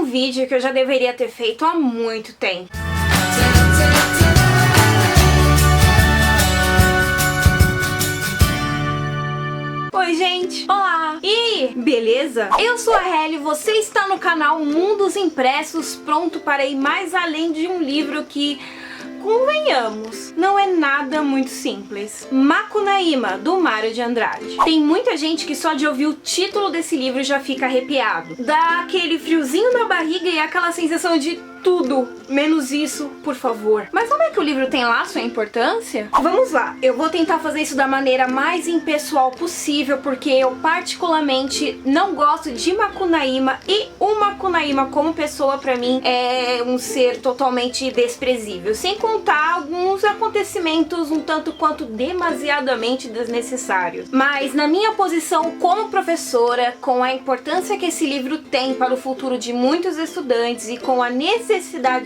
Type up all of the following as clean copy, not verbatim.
vídeo que eu já deveria ter feito há muito tempo. Oi gente, olá! E beleza? Eu sou a Helly, você está no canal Mundos Impressos, pronto para ir mais além de um livro que, convenhamos, não é nada muito simples. Macunaíma, do Mário de Andrade. Tem muita gente que só de ouvir o título desse livro já fica arrepiado. Dá aquele friozinho na barriga e aquela sensação de tudo, menos isso, por favor. Mas como é que o livro tem lá sua importância? Vamos lá, eu vou tentar fazer isso da maneira mais impessoal possível, porque eu particularmente não gosto de Macunaíma, e o Macunaíma como pessoa pra mim é um ser totalmente desprezível, sem contar alguns acontecimentos um tanto quanto demasiadamente desnecessários. Mas na minha posição como professora, com a importância que esse livro tem para o futuro de muitos estudantes e com a necessidade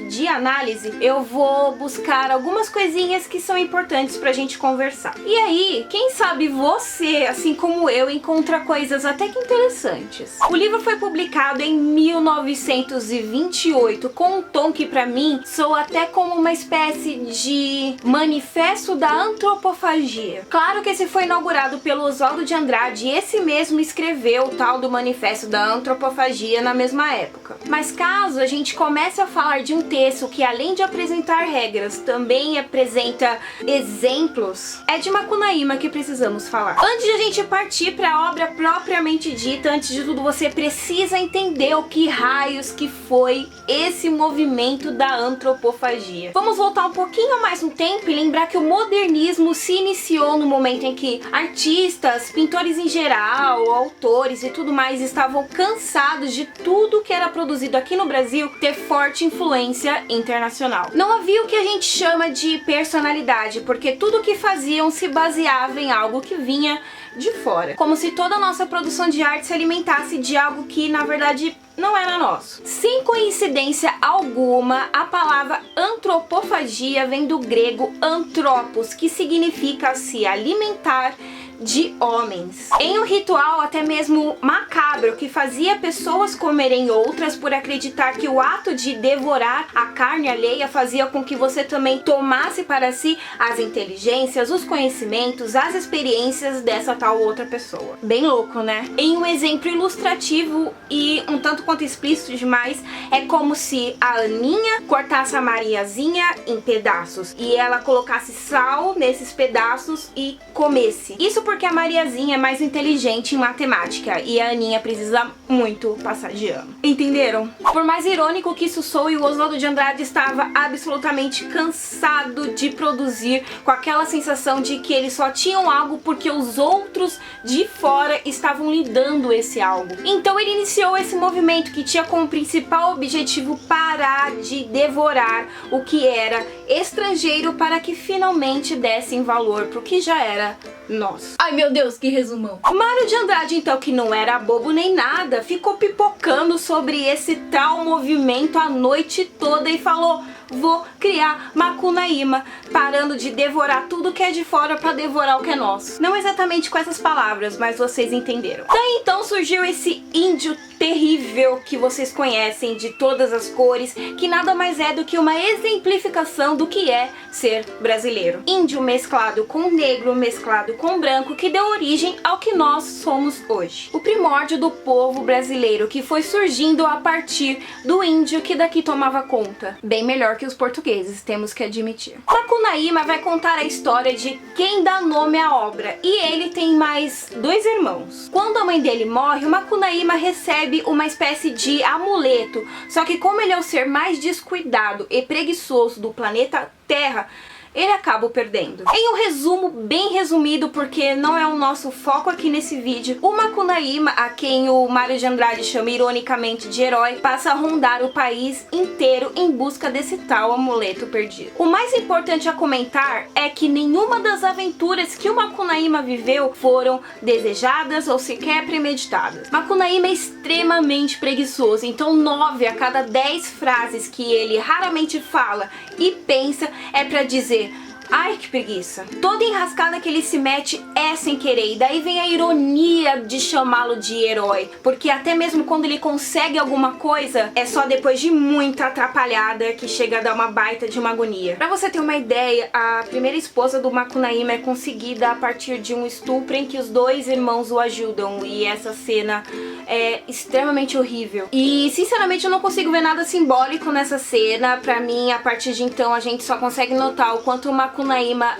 de análise, eu vou buscar algumas coisinhas que são importantes pra gente conversar. E aí, quem sabe você, assim como eu, encontra coisas até que interessantes. O livro foi publicado em 1928, com um tom que pra mim soa até como uma espécie de manifesto da antropofagia. Claro que esse foi inaugurado pelo Oswaldo de Andrade, e esse mesmo escreveu o tal do manifesto da antropofagia na mesma época. Mas caso a gente comece a falar de um texto que, além de apresentar regras, também apresenta exemplos, é de Macunaíma que precisamos falar. Antes de a gente partir para a obra propriamente dita, antes de tudo você precisa entender o que raios que foi esse movimento da antropofagia. Vamos voltar um pouquinho mais no tempo e lembrar que o modernismo se iniciou no momento em que artistas, pintores em geral, autores e tudo mais estavam cansados de tudo que era produzido aqui no Brasil ter forte influência internacional. Não havia o que a gente chama de personalidade, porque tudo que faziam se baseava em algo que vinha de fora. Como se toda a nossa produção de arte se alimentasse de algo que, na verdade, não era nosso. Sem coincidência alguma, a palavra antropofagia vem do grego antropos, que significa se alimentar de homens. Em um ritual até mesmo macabro que fazia pessoas comerem outras por acreditar que o ato de devorar a carne alheia fazia com que você também tomasse para si as inteligências, os conhecimentos, as experiências dessa tal outra pessoa. Bem louco, né? Em um exemplo ilustrativo e um tanto quanto explícito demais, é como se a Aninha cortasse a Mariazinha em pedaços e ela colocasse sal nesses pedaços e comesse. Isso porque a Mariazinha é mais inteligente em matemática e a Aninha precisa muito passar de ano. Entenderam? Por mais irônico que isso soe, o Oswaldo de Andrade estava absolutamente cansado de produzir, com aquela sensação de que eles só tinham algo porque os outros de fora estavam lhe dando esse algo. Então ele iniciou esse movimento que tinha como principal objetivo parar de devorar o que era estrangeiro para que finalmente dessem valor pro que já era nosso. Ai meu Deus, que resumão. Mário de Andrade, então, que não era bobo nem nada, ficou pipocando sobre esse tal movimento a noite toda e falou: vou criar Macunaíma, parando de devorar tudo que é de fora para devorar o que é nosso. Não exatamente com essas palavras, mas vocês entenderam. Daí então surgiu esse índio terrível que vocês conhecem, de todas as cores, que nada mais é do que uma exemplificação do que é ser brasileiro. Índio mesclado com negro, mesclado com branco, que deu origem ao que nós somos hoje. O primórdio do povo brasileiro, que foi surgindo a partir do índio que daqui tomava conta. Bem melhor que os portugueses, temos que admitir. Macunaíma vai contar a história de quem dá nome à obra, e ele tem mais 2 irmãos. Quando a mãe dele morre, o Macunaíma recebe uma espécie de amuleto, só que como ele é o ser mais descuidado e preguiçoso do planeta Terra, ele acaba perdendo. Em um resumo bem resumido, porque não é o nosso foco aqui nesse vídeo, o Macunaíma, a quem o Mário de Andrade chama ironicamente de herói, passa a rondar o país inteiro em busca desse tal amuleto perdido. O mais importante a comentar é que nenhuma das aventuras que o Macunaíma viveu foram desejadas ou sequer premeditadas. Macunaíma é extremamente preguiçoso, então 9 a cada 10 frases que ele raramente fala e pensa é pra dizer: Ai, que preguiça. Toda enrascada que ele se mete é sem querer. E daí vem a ironia de chamá-lo de herói. Porque até mesmo quando ele consegue alguma coisa, é só depois de muita atrapalhada que chega a dar uma baita de uma agonia. Pra você ter uma ideia, a primeira esposa do Macunaíma é conseguida a partir de um estupro em que os dois irmãos o ajudam. E essa cena é extremamente horrível. E sinceramente eu não consigo ver nada simbólico nessa cena. Pra mim, a partir de então, a gente só consegue notar o quanto o Macunaíma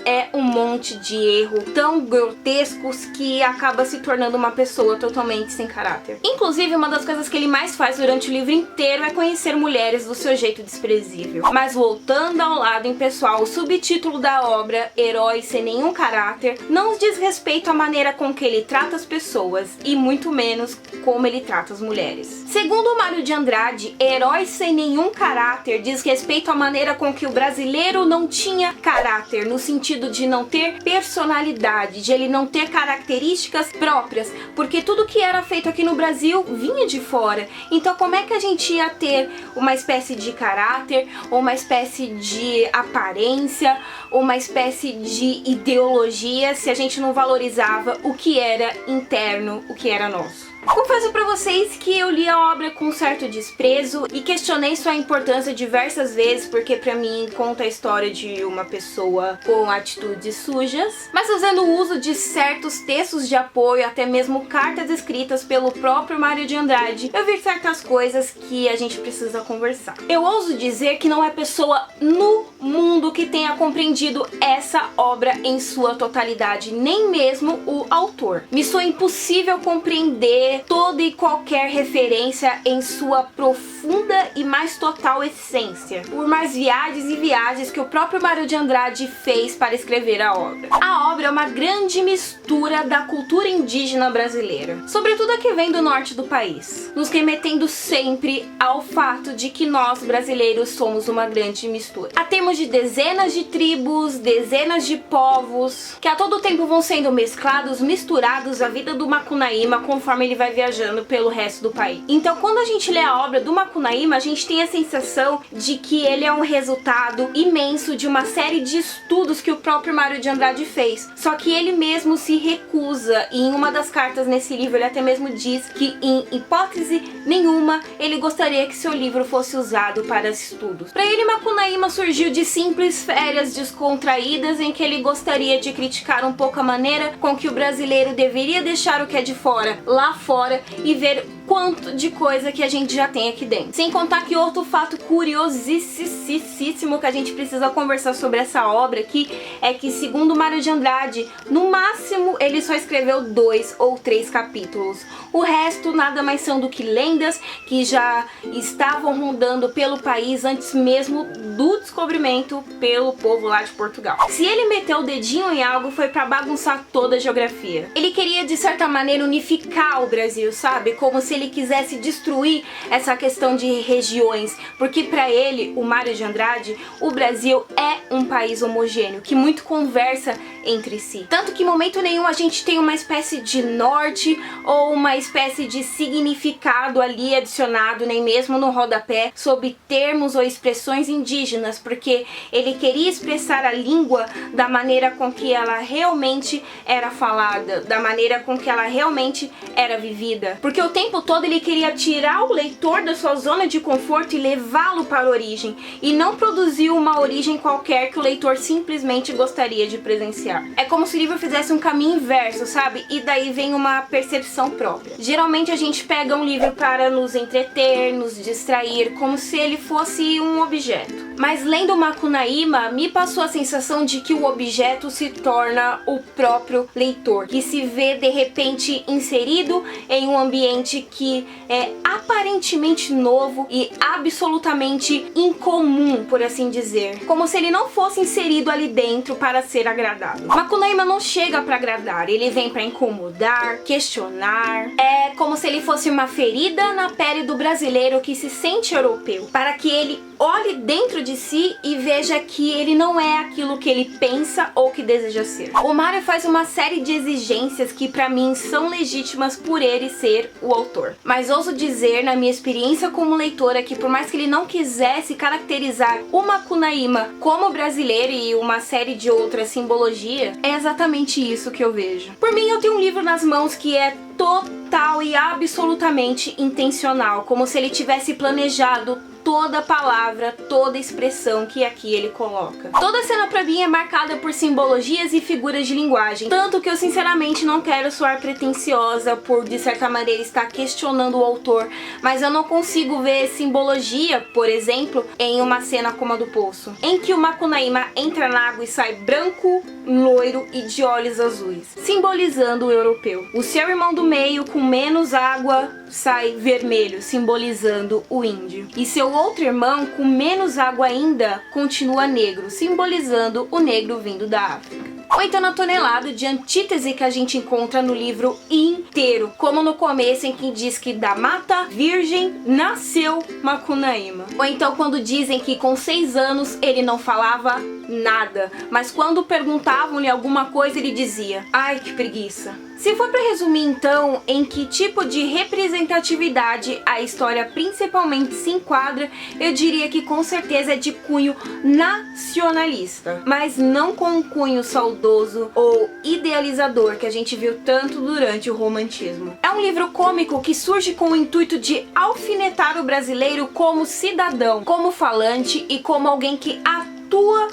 é um monte de erro tão grotescos que acaba se tornando uma pessoa totalmente sem caráter. Inclusive, uma das coisas que ele mais faz durante o livro inteiro é conhecer mulheres do seu jeito desprezível. Mas voltando ao lado impessoal, o subtítulo da obra, Herói Sem Nenhum Caráter, não diz respeito à maneira com que ele trata as pessoas e muito menos como ele trata as mulheres. Segundo o Mário de Andrade, Herói Sem Nenhum Caráter diz respeito à maneira com que o brasileiro não tinha caráter, no sentido de não ter personalidade, de ele não ter características próprias, porque tudo que era feito aqui no Brasil vinha de fora. Então como é que a gente ia ter uma espécie de caráter, ou uma espécie de aparência, ou uma espécie de ideologia se a gente não valorizava o que era interno, o que era nosso? Confesso pra vocês que eu li a obra com um certo desprezo e questionei sua importância diversas vezes, porque pra mim conta a história de uma pessoa com atitudes sujas, mas fazendo uso de certos textos de apoio, até mesmo cartas escritas pelo próprio Mário de Andrade, eu vi certas coisas que a gente precisa conversar. Eu ouso dizer que não é pessoa no mundo que tenha compreendido essa obra em sua totalidade, nem mesmo o autor. Me soa impossível compreender toda e qualquer referência em sua profunda e mais total essência, por mais viagens e viagens que o próprio Mário de Andrade fez para escrever a obra. A obra é uma grande mistura da cultura indígena brasileira, sobretudo a que vem do norte do país, nos remetendo sempre ao fato de que nós brasileiros somos uma grande mistura. Há termos de dezenas de tribos, dezenas de povos, que a todo tempo vão sendo mesclados, misturados à vida do Macunaíma conforme ele vai viajando pelo resto do país. Então quando a gente lê a obra do Macunaíma, a gente tem a sensação de que ele é um resultado imenso de uma série de estudos que o próprio Mário de Andrade fez. Só que ele mesmo se recusa, e em uma das cartas nesse livro ele até mesmo diz que em hipótese nenhuma ele gostaria que seu livro fosse usado para estudos. Para ele, Macunaíma surgiu de simples férias descontraídas em que ele gostaria de criticar um pouco a maneira com que o brasileiro deveria deixar o que é de fora lá fora e ver quanto de coisa que a gente já tem aqui dentro. Sem contar que outro fato curiosíssimo que a gente precisa conversar sobre essa obra aqui é que, segundo Mário de Andrade, no máximo ele só escreveu 2 ou 3 capítulos. O resto nada mais são do que lendas que já estavam rondando pelo país antes mesmo do descobrimento pelo povo lá de Portugal. Se ele meteu o dedinho em algo, foi pra bagunçar toda a geografia. Ele queria, de certa maneira, unificar o Brasil, sabe? Como se ele quisesse destruir essa questão de regiões, porque para ele, o Mário de Andrade, o Brasil é um país homogêneo, que muito conversa entre si. Tanto que em momento nenhum a gente tem uma espécie de norte ou uma espécie de significado ali adicionado, nem mesmo no rodapé, sob termos ou expressões indígenas, porque ele queria expressar a língua da maneira com que ela realmente era falada, da maneira com que ela realmente era vivida. Porque o tempo todo ele queria tirar o leitor da sua zona de conforto e levá-lo para a origem, e não produzir uma origem qualquer que o leitor simplesmente gostaria de presenciar. É como se o livro fizesse um caminho inverso, sabe? E daí vem uma percepção própria. Geralmente a gente pega um livro para nos entreter, nos distrair, como se ele fosse um objeto. Mas lendo Macunaíma, me passou a sensação de que o objeto se torna o próprio leitor, que se vê de repente inserido em um ambiente que é aparentemente novo e absolutamente incomum, por assim dizer. Como se ele não fosse inserido ali dentro para ser agradável. Macunaíma não chega para agradar, ele vem para incomodar, questionar. É como se ele fosse uma ferida na pele do brasileiro que se sente europeu, para que ele olhe dentro dentro de si e veja que ele não é aquilo que ele pensa ou que deseja ser. O Mário faz uma série de exigências que pra mim são legítimas por ele ser o autor. Mas ouso dizer, na minha experiência como leitora, que por mais que ele não quisesse caracterizar o Macunaíma como brasileiro e uma série de outras simbologias, é exatamente isso que eu vejo. Por mim, eu tenho um livro nas mãos que é total e absolutamente intencional, como se ele tivesse planejado toda palavra, toda expressão que aqui ele coloca. Toda cena pra mim é marcada por simbologias e figuras de linguagem, tanto que eu sinceramente não quero soar pretensiosa por de certa maneira estar questionando o autor, mas eu não consigo ver simbologia, por exemplo, em uma cena como a do poço, em que o Macunaíma entra na água e sai branco, loiro e de olhos azuis, simbolizando o europeu. O seu irmão do meio, com menos água, sai vermelho, simbolizando o índio. E seu outro irmão, com menos água ainda, continua negro, simbolizando o negro vindo da África. Ou então na tonelada de antítese que a gente encontra no livro inteiro, como no começo em que diz que da mata virgem nasceu Macunaíma. Ou então quando dizem que com 6 anos ele não falava nada, mas quando perguntavam-lhe alguma coisa ele dizia: ai, que preguiça. Se for para resumir então em que tipo de representatividade a história principalmente se enquadra, eu diria que com certeza é de cunho nacionalista, mas não com um cunho saudoso ou idealizador que a gente viu tanto durante o romantismo. É um livro cômico que surge com o intuito de alfinetar o brasileiro como cidadão, como falante e como alguém que atua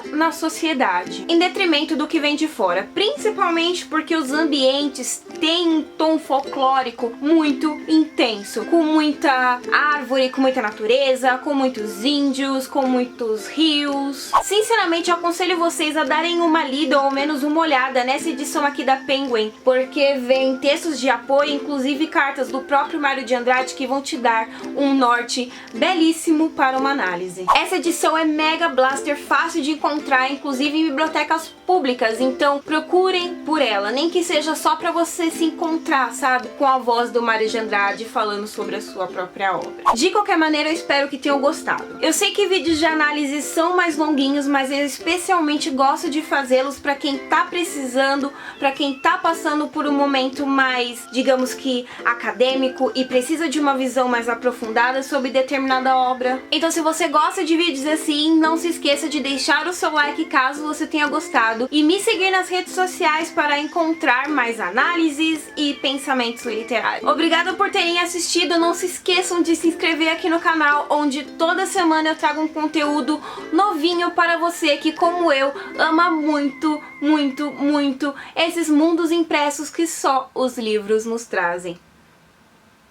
na sociedade, em detrimento do que vem de fora, principalmente porque os ambientes têm um tom folclórico muito intenso, com muita árvore, com muita natureza, com muitos índios, com muitos rios. Sinceramente, eu aconselho vocês a darem uma lida ou ao menos uma olhada nessa edição aqui da Penguin, porque vem textos de apoio, inclusive cartas do próprio Mário de Andrade que vão te dar um norte belíssimo para uma análise. Essa edição é mega blaster, fácil de encontrar, inclusive em bibliotecas públicas, então procurem por ela, nem que seja só para você se encontrar, sabe, com a voz do Mário de Andrade falando sobre a sua própria obra. De qualquer maneira, eu espero que tenham gostado. Eu sei que vídeos de análise são mais longuinhos, mas eu especialmente gosto de fazê-los para quem tá precisando, para quem tá passando por um momento mais, digamos que, acadêmico e precisa de uma visão mais aprofundada sobre determinada obra. Então, se você gosta de vídeos assim, não se esqueça de deixar o seu like caso você tenha gostado e me seguir nas redes sociais para encontrar mais análises e pensamentos literários. Obrigada por terem assistido, não se esqueçam de se inscrever aqui no canal, onde toda semana eu trago um conteúdo novinho para você que, como eu, ama muito, muito, muito esses mundos impressos que só os livros nos trazem.